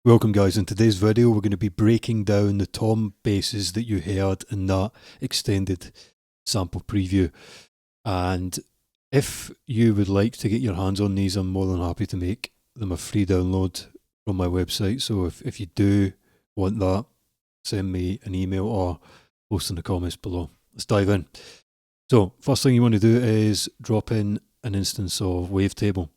Welcome guys, in today's video we're going to be breaking down the tom basses that you heard in that extended sample preview. And if you would like to get your hands on these, I'm more than happy to make them a free download from my website. So if you do want that, send me an email or post in the comments below. Let's dive in. So first thing you want to do is drop in an instance of Wavetable.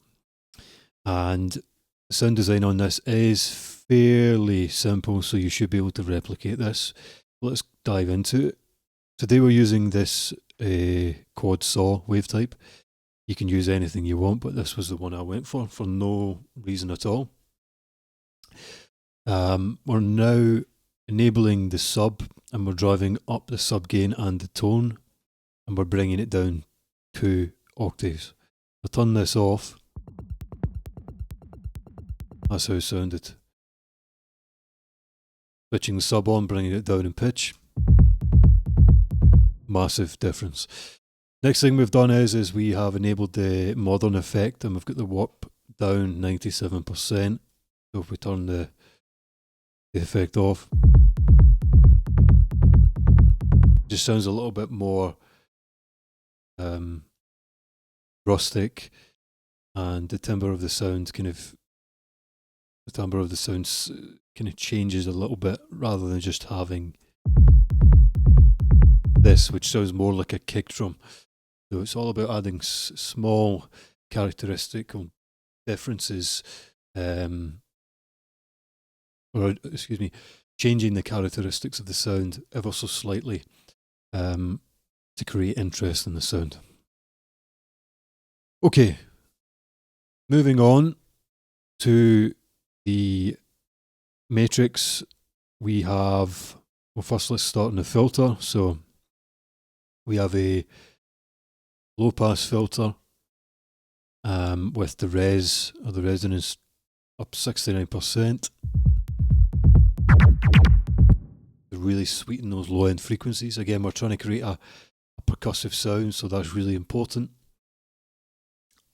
And the sound design on this is fairly simple, so you should be able to replicate this. Let's dive into it. Today we're using this quad saw wave type. You can use anything you want, but this was the one I went for no reason at all. We're now enabling the sub, and we're driving up the sub gain and the tone, and we're bringing it down 2 octaves. I'll turn this off. That's how it sounded. Switching the sub on, bringing it down in pitch. Massive difference. Next thing we've done is we have enabled the modern effect, and we've got the warp down 97%. So if we turn the effect off, it just sounds a little bit more rustic, and the timbre of the sound kind of changes a little bit, rather than just having this, which sounds more like a kick drum. So it's all about adding small characteristical differences, changing the characteristics of the sound ever so slightly to create interest in the sound. Okay, moving on to the matrix. We have, well, first let's start on the filter. So we have a low pass filter with the res, or the resonance, up 69%. To really sweeten those low end frequencies. Again, we're trying to create a percussive sound, so that's really important.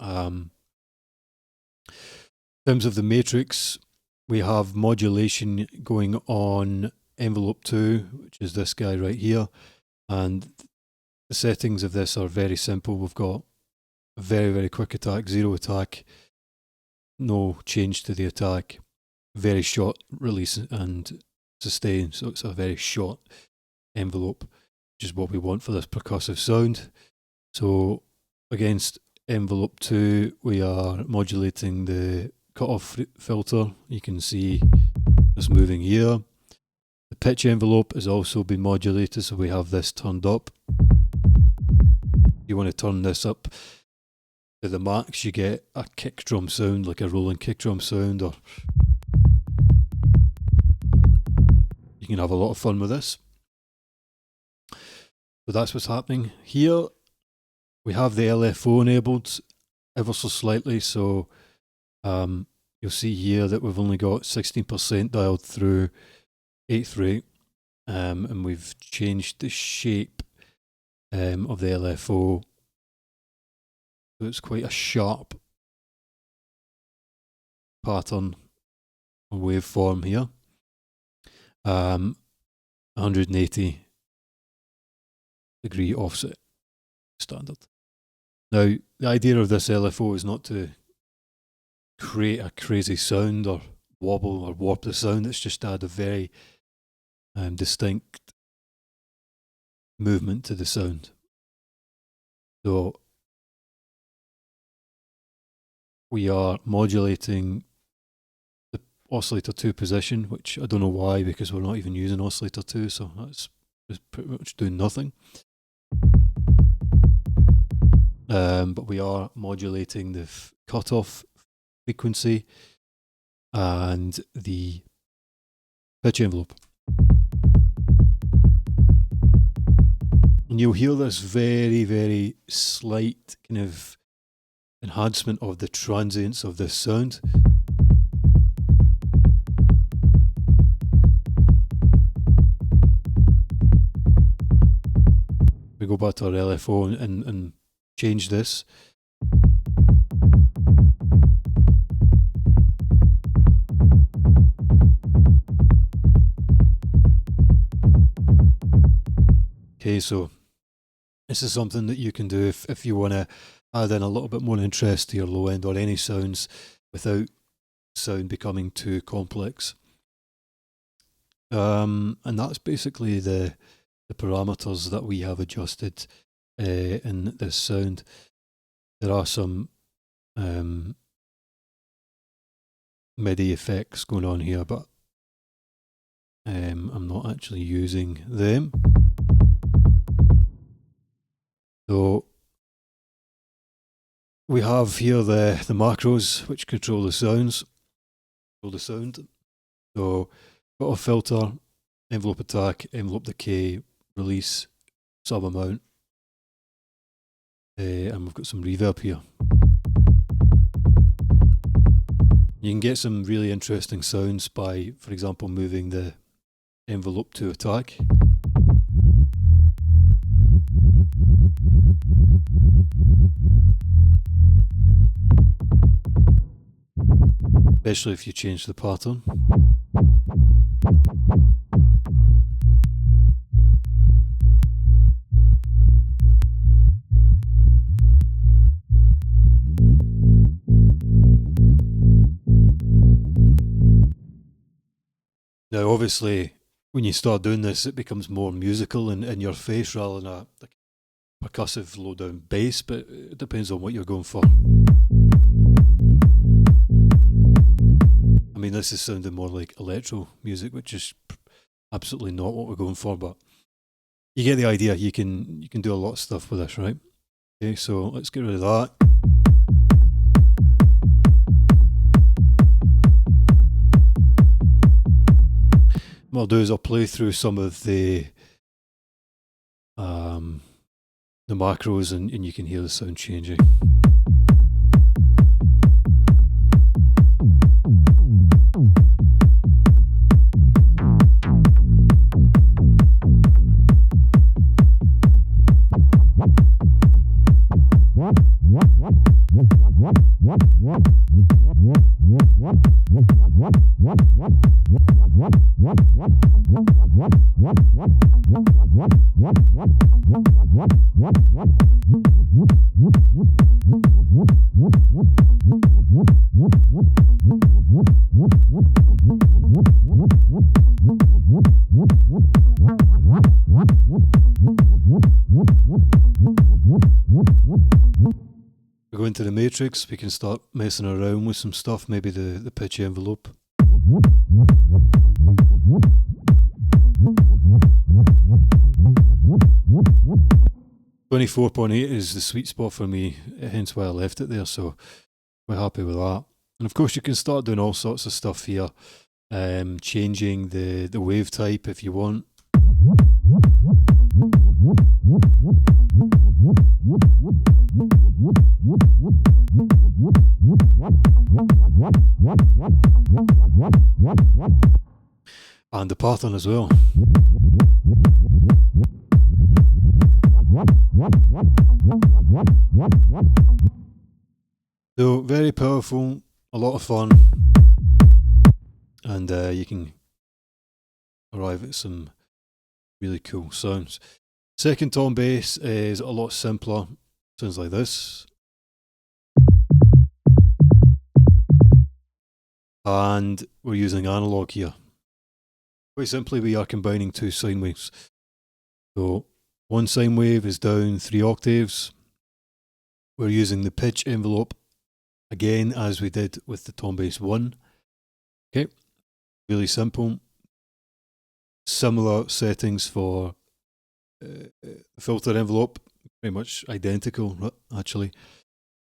In terms of the matrix, we have modulation going on envelope 2, which is this guy right here, and the settings of this are very simple. We've got a very quick attack, 0 attack, no change to the attack, very short release and sustain, so it's a very short envelope, which is what we want for this percussive sound. So against envelope 2, we are modulating the cutoff filter. You can see it's moving here. The pitch envelope has also been modulated, so we have this turned up. You want to turn this up to the max, you get a kick drum sound, like a rolling kick drum sound, or you can have a lot of fun with this. So that's what's happening here. We have the LFO enabled ever so slightly, so you'll see here that we've only got 16% dialed through 8th rate, and we've changed the shape of the LFO, so it's quite a sharp pattern or waveform here. 180 degree offset standard. Now, the idea of this LFO is not to create a crazy sound or wobble or warp the sound. It's just to add a very distinct movement to the sound. So we are modulating the oscillator 2 position, which I don't know why, because we're not even using oscillator 2, so that's just pretty much doing nothing. But we are modulating the cutoff frequency and the pitch envelope. And you'll hear this very slight kind of enhancement of the transients of this sound. We go back to our LFO and change this. Okay, so this is something that you can do if you want to add in a little bit more interest to your low end or any sounds without sound becoming too complex. And that's basically the parameters that we have adjusted in this sound. There are some MIDI effects going on here, but I'm not actually using them. So we have here the macros which control the sounds, control the sound. So got a filter, envelope attack, envelope decay, release, sub amount, and we've got some reverb here. You can get some really interesting sounds by, for example, moving the envelope to attack. Especially if you change the pattern. Now, obviously, when you start doing this, it becomes more musical and in your face rather than a percussive low down bass, but it depends on what you're going for. I mean, this is sounding more like electro music, which is absolutely not what we're going for, but you get the idea. You can do a lot of stuff with this, right? Okay, so let's get rid of that. What I'll do is I'll play through some of the macros and you can hear the sound changing. We go into the matrix, we can start messing around with some stuff, maybe the pitch envelope. 24.8 is the sweet spot for me, hence why I left it there, so we're happy with that. And of course you can start doing all sorts of stuff here, changing the wave type if you want. And the pattern as well. So very powerful, a lot of fun, and you can arrive at some really cool sounds. Second tom bass is a lot simpler, sounds like this. And we're using analog here. Quite simply, we are combining two sine waves. So one sine wave is down 3 octaves. We're using the pitch envelope again as we did with the tom bass 1. Okay, really simple. Similar settings for the filter envelope, pretty much identical actually.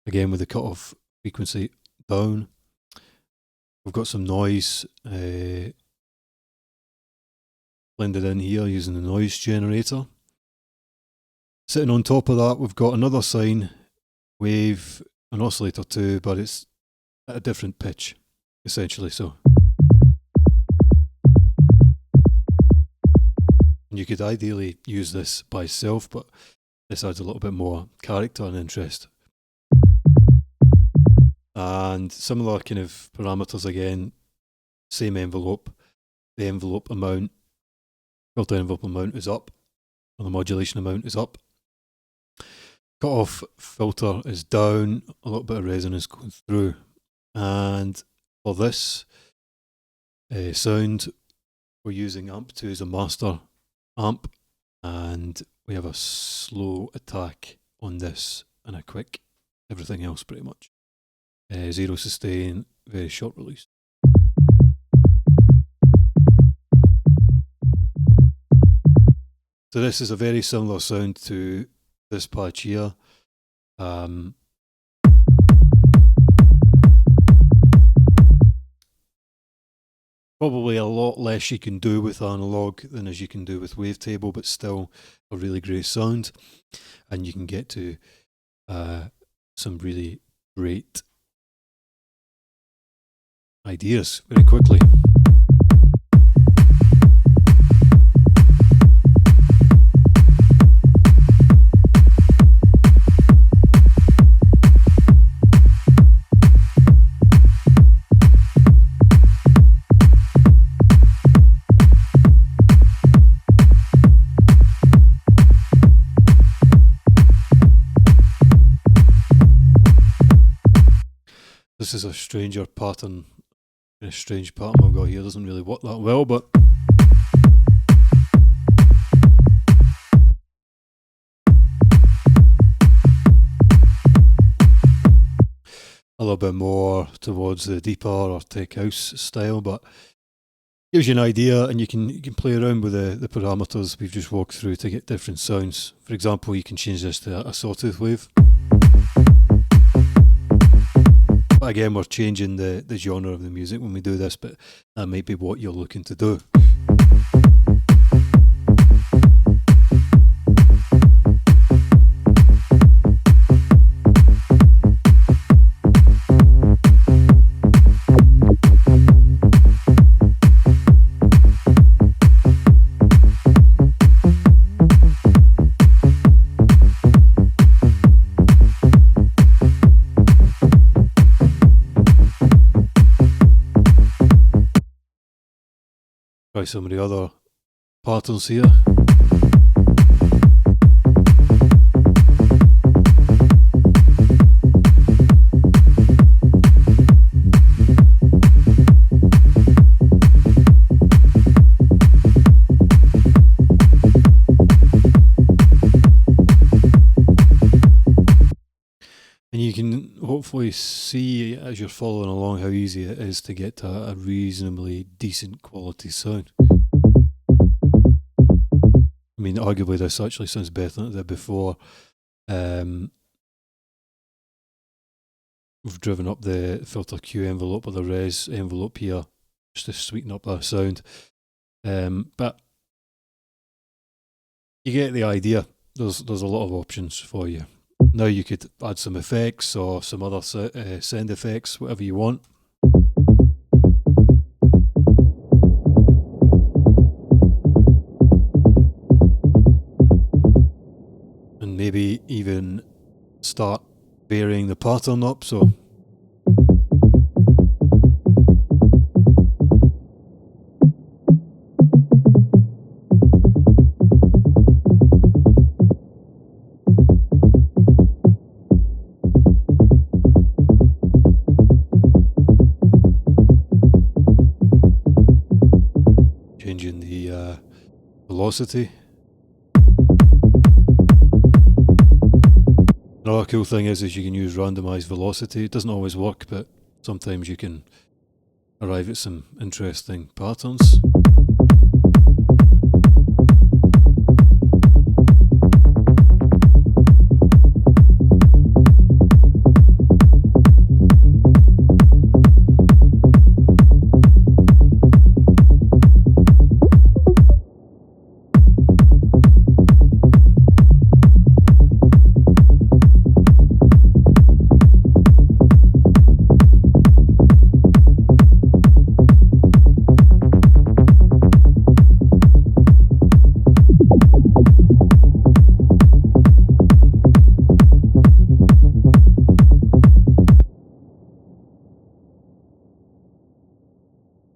Again with the cutoff frequency down. We've got some noise blended in here using the noise generator. Sitting on top of that, we've got another sine wave, an oscillator too, but it's at a different pitch, essentially. So and you could ideally use this by itself, but this adds a little bit more character and interest. And similar kind of parameters again, same envelope. The envelope amount, filter envelope amount is up. or the modulation amount is up. Cut-off filter is down, a little bit of resonance going through. And for this sound, we're using amp 2 as a master amp, and we have a slow attack on this and a quick everything else pretty much. Zero sustain, very short release. So this is a very similar sound to this patch here. Probably a lot less you can do with analog than as you can do with Wavetable, but still a really great sound, and you can get to some really great ideas very quickly. This is a stranger pattern, a strange pattern I've got here. Doesn't really work that well, but a little bit more towards the deeper or tech house style, but gives you an idea, and you can play around with the parameters we've just walked through to get different sounds. For example, you can change this to a sawtooth wave. But again, we're changing the genre of the music when we do this, but that might be what you're looking to do. Try some of the other patterns here. And you can hopefully see as you're following along how easy it is to get to a reasonably decent quality sound. I mean, arguably this actually sounds better than it did before. We've driven up the filter Q envelope or the res envelope here just to sweeten up that sound. But you get the idea. There's a lot of options for you. Now you could add some effects or some other sound effects, whatever you want. And maybe even start varying the pattern up, so changing the velocity. Another cool thing is you can use randomized velocity. It doesn't always work, but sometimes you can arrive at some interesting patterns.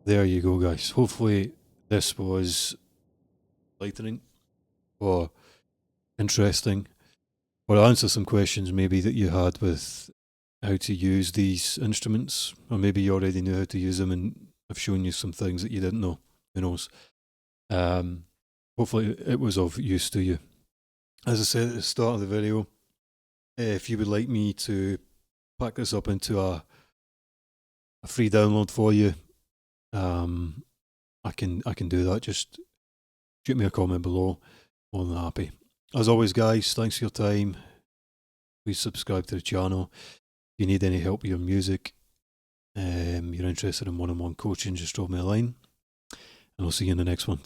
There you go, guys. Hopefully this was enlightening or interesting, or answer some questions maybe that you had with how to use these instruments, or maybe you already knew how to use them and I've shown you some things that you didn't know. Who knows? Hopefully it was of use to you. As I said at the start of the video, if you would like me to pack this up into a free download for you, I can do that. Just shoot me a comment below. More than happy. As always, guys, thanks for your time. Please subscribe to the channel. If you need any help with your music, you're interested in one-on-one coaching, just drop me a line, and I'll see you in the next one.